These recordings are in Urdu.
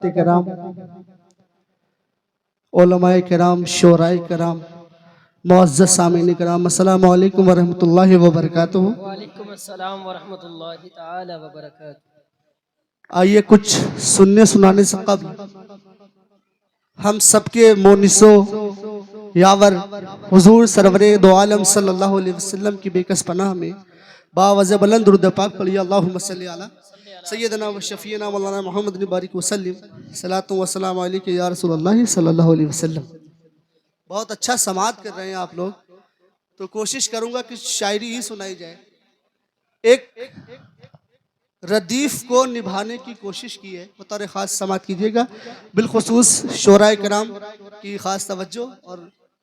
کرام، علماء کرام، شعراء کرام، معزز سامعین کرام، السلام علیکم ورحمۃ اللہ وبرکاتہ۔ وعلیکم السلام ورحمۃ اللہ تعالی وبرکاتہ۔ آئیے کچھ سننے سنانے سے قبل ہم سب کے مونس و یاور حضور سرور دو عالم صلی اللہ علیہ وسلم کی بے کس پناہ میں باوجہ بلند درود پاک پڑھیے، اللہم صلی علی سیدنا و شفیعنا مولانا محمد بارک وسلم، صلاۃ و سلام علیک یا رسول اللہ صلی اللہ علیہ وسلم۔ بہت اچھا سماعت کر رہے ہیں آپ لوگ، تو کوشش کروں گا کہ شاعری ہی سنائی جائے۔ ایک ردیف کو نبھانے کی کوشش کی ہے، بطور خاص سماعت کیجیے گا، بالخصوص شعراء کرام کی خاص توجہ اور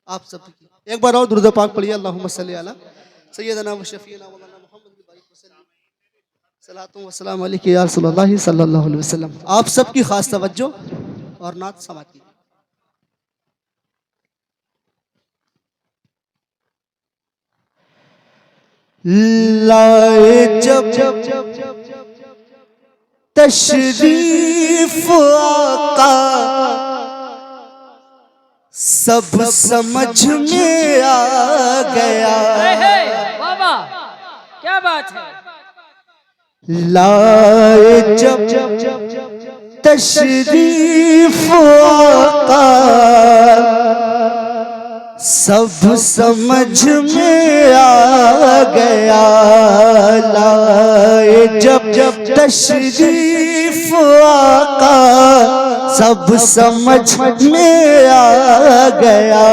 آپ سب کی۔ ایک بار اور درود پاک پڑھیے، اللہم صلی علی سیدنا و شفیعنا مولانا محمد بارک وسلم، صلاۃ و سلام علیک یا رسول اللہ صلی اللہ علیہ وسلم۔ آپ سب کی خاص توجہ اور نعت سماعت کیجیے۔ لائے جب تشریف آقا سب سمجھ میں آ گیا، بابا کیا بات ہے۔ لائے جب تشریف آقا سب سمجھ میں آ گیا، لائے جب تشریف آقا سب سمجھ میں آ گیا،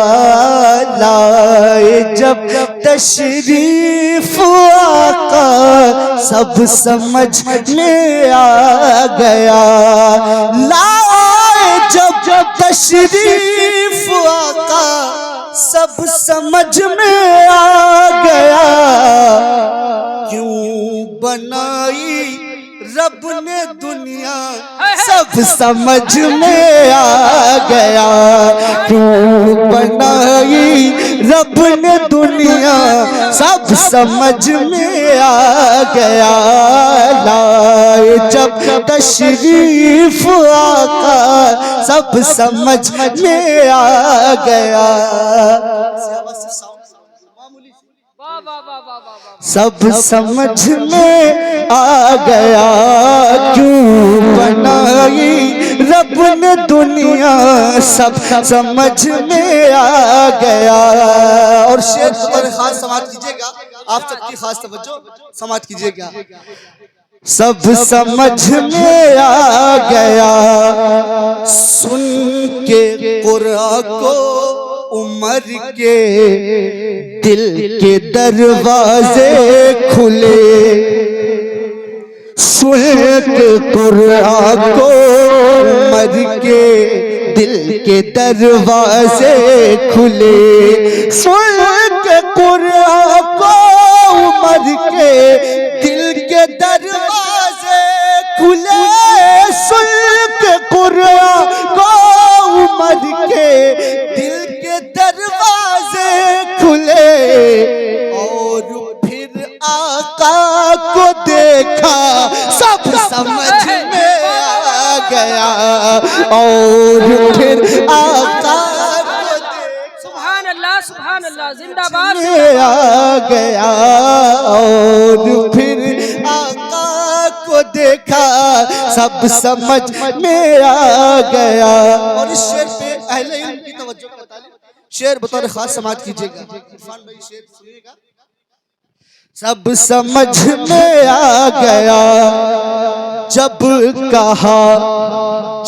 لائے جب تشریف آقا سب سمجھ میں آ گیا، لائے جب تشریف آقا سب سمجھ میں آ گیا، کیوں بنائی رب نے دنیا سب سمجھ میں آ گیا، کیوں بنائی رب نے دنیا سب سمجھ میں آ گیا، لائے جب تشریف آقا سب سمجھ میں آ گیا، سب سمجھ میں آ گیا، کیوں بنائی رب نے دنیا سب سمجھ میں آ گیا۔ اور شعر پر خاص سماعت کیجیے گا، آپ سب کی خاص توجہ سماعت کیجیے گا۔ سب سمجھ میں آ گیا، سن کے قرآن کو عمر کے دل کے دروازے کھلے، سن کے قرآن کو عمر کے دل کے دروازے کھلے، سن کے قرآن کو عمر کے دل کے دروازے کھلے، سن کے قرآن کو عمر کے دل کے دروازے کھلے، اور پھر آقا کو دیکھا سب سمجھ میں آ گیا، اور پھر آقا کو دیکھا سبحان اللہ سبحان اللہ، زندہ باد آ گیا، اور پھر آقا کو دیکھا سب سمجھ میں آ گیا۔ اور اس شعر پہ اہل علم کی توجہ کا مطالب شعر بطور خاص سماعت کیجیے گا، عرفان بھائی شعر سنیے گا۔ سب سمجھ میں آ گیا جب کہا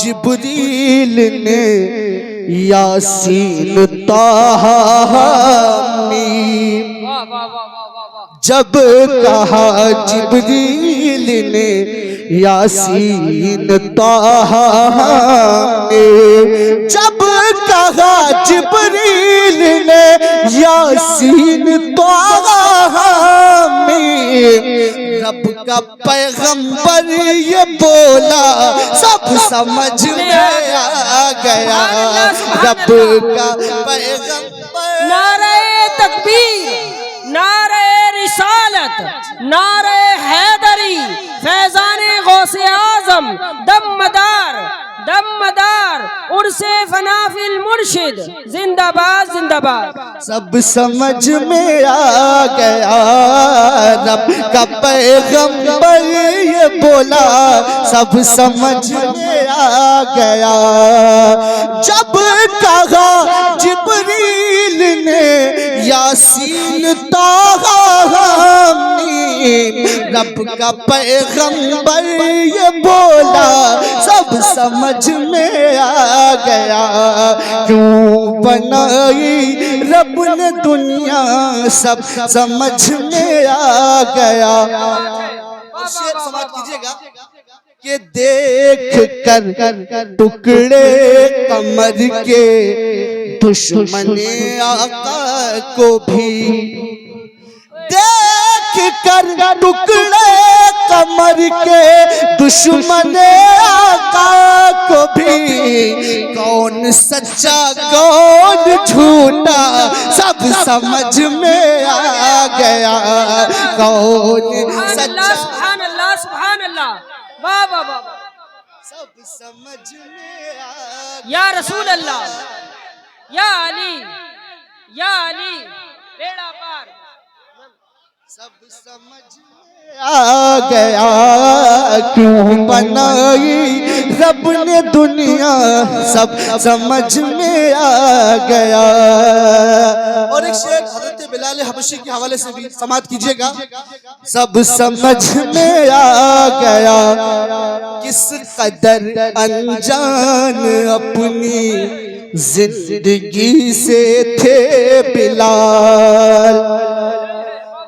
جبریل نے یاسین طٰہٰ حامیم، جب کہا جبریل نے یاسین طٰہٰ حامیم، جب کہا جبریل نے یاسین طٰہٰ حامیم، رب کا پیغمبر یہ بولا سب سمجھ میں آ گیا، رب کا پیغمبر۔ نعرہ تکبیر، نعرہ رسالت، نعرہ حیدری، فیضان غوث اعظم، دم مدار، دم عرص فنا فی المرشد زندہ باد زندہ باد سب سمجھ میں آ گیا رب کا پیغمبر یہ بولا سب سمجھ میں آ گیا جب کہا جبریل نے یاسین طٰہٰ حامیم رب کا پیغمبر یہ بولا سب سمجھ میں آ گیا کیوں بنائی رب نے دنیا سب سمجھ میں آ گیا شعر سماعت کیجئے گا کہ دیکھ کر ٹکڑے قمر کے دشمن آقا کو بھی دیکھ کر ٹکڑے قمر کے دشمن آقا کو بھی کون سچا کون جھوٹا سب سمجھ میں آ گیا کون سچا سبحان اللہ سبحان اللہ واہ واہ واہ سب سمجھ میں آ یا رسول اللہ یا علی بیڑا پار سب سمجھ میں آ گیا کیوں بنائی رب نے دنیا سب سمجھ میں آ گیا اور ایک شعر حضرت بلال حبشی کے حوالے سے بھی سماعت کیجئے گا سب سمجھ میں آ گیا کس قدر انجان اپنی زندگی سے تھے بلال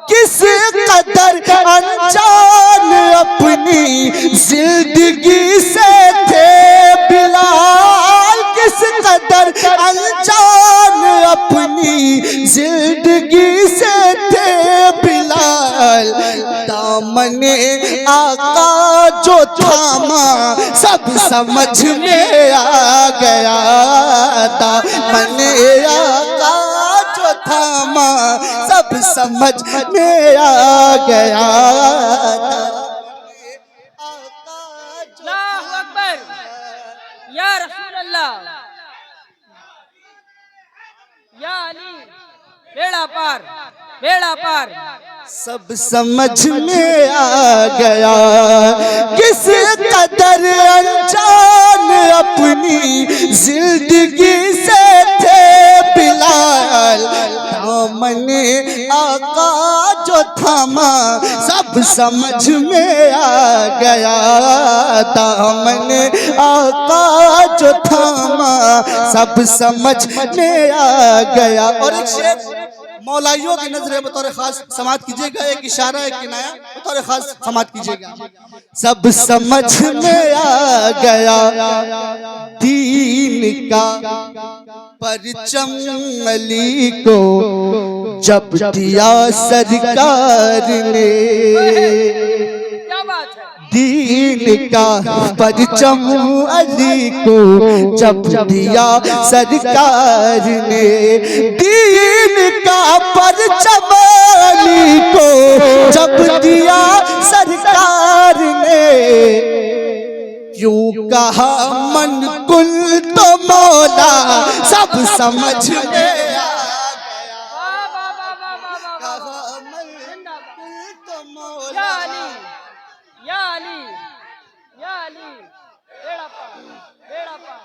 کس قدر انجان اپنی زندگی سے تھے بلال کس قدر انجان اپنی زندگی سے تھے بلال دامن آقا جو تھاما سب سمجھ میں آ گیا دامن آقا جو تھاما سب سمجھ میں آ گیا اللہ اکبر یا رسول اللہ یا علی بیڑا پار سب سمجھ میں آ گیا کس قدر انجان اپنی زندگی سے تھے بلال دامن آقا جو تھاما سب سمجھ میں آ گیا دامن آقا جو تھاما سب سمجھ میں آ گیا اور ایک شعر مولائیوں کی نظریں بطور خاص سماعت کیجئے گا ایک اشارہ ایک کنایہ بطور خاص سماعت کیجئے گا سب سمجھ میں آ گیا دین کا پرچم علی کو جب دیا سرکار نے کیا بات ہے دین کا پرچم علی کو جب دیا سرکار نے دین کا پرچم علی کو جب دیا سرکار نے کیوں کہا من کل تو مولا سب سمجھ میں آ گیا کہا من کل تو مولا یا علی بیڑا پار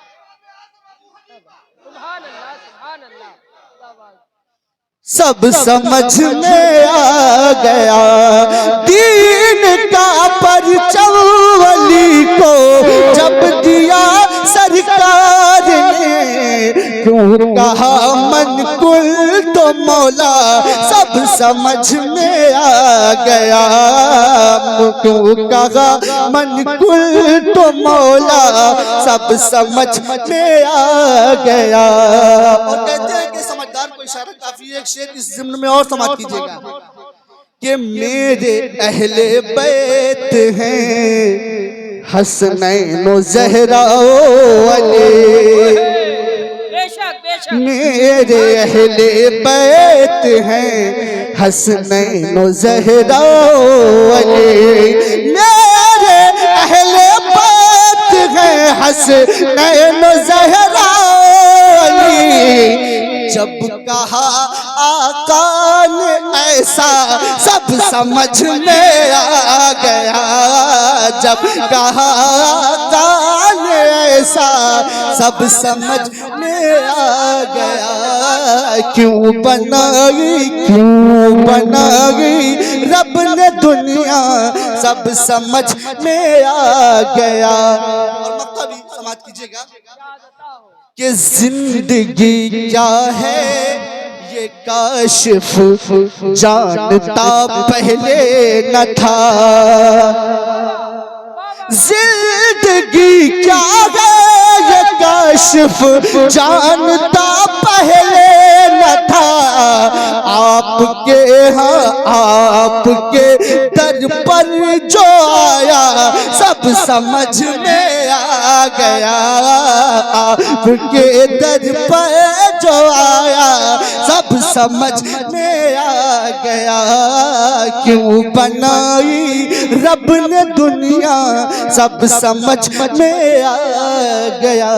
سبحان اللہ سب سمجھ میں آ گیا دین کا پرچم علی کو جب دیا سرکار نے کیوں کہا من کل تو مولا سب سمجھ میں آ گیا کیوں کہا من کل تو مولا سب سمجھ میں آ گیا اور کہتے ہیں کہ سمجھدار کو اشارہ کافی ہے ایک شعر اس ضمن میں اور سماعت کیجئے گا کہ میرے اہل بیت ہیں حسنین و زہرا و علی میرے اہل بیت ہیں حسنین و زہرا و علی میرے اہل بیت ہیں حسنین و زہرا جب کہا آقا نے ایسا سب سمجھ میں آ گیا جب کہا آقا نے ایسا سب سمجھ میں آ گیا کیوں بنائی رب نے دنیا سب سمجھ میں آ گیا اور مکہ بھی سماعت کیجئے گا کہ زندگی کیا ہے یہ کاشف جانتا پہلے نہ تھا زندگی کیا ہے یہ کاشف جانتا پہلے نہ تھا آپ کے ہاں آپ کے در پر جو آیا سب سمجھ میں آ گیا آپ کے در پر جو آیا سب سمجھ میں آ گیا کیوں بنائی رب نے دنیا سب سمجھ میں آ گیا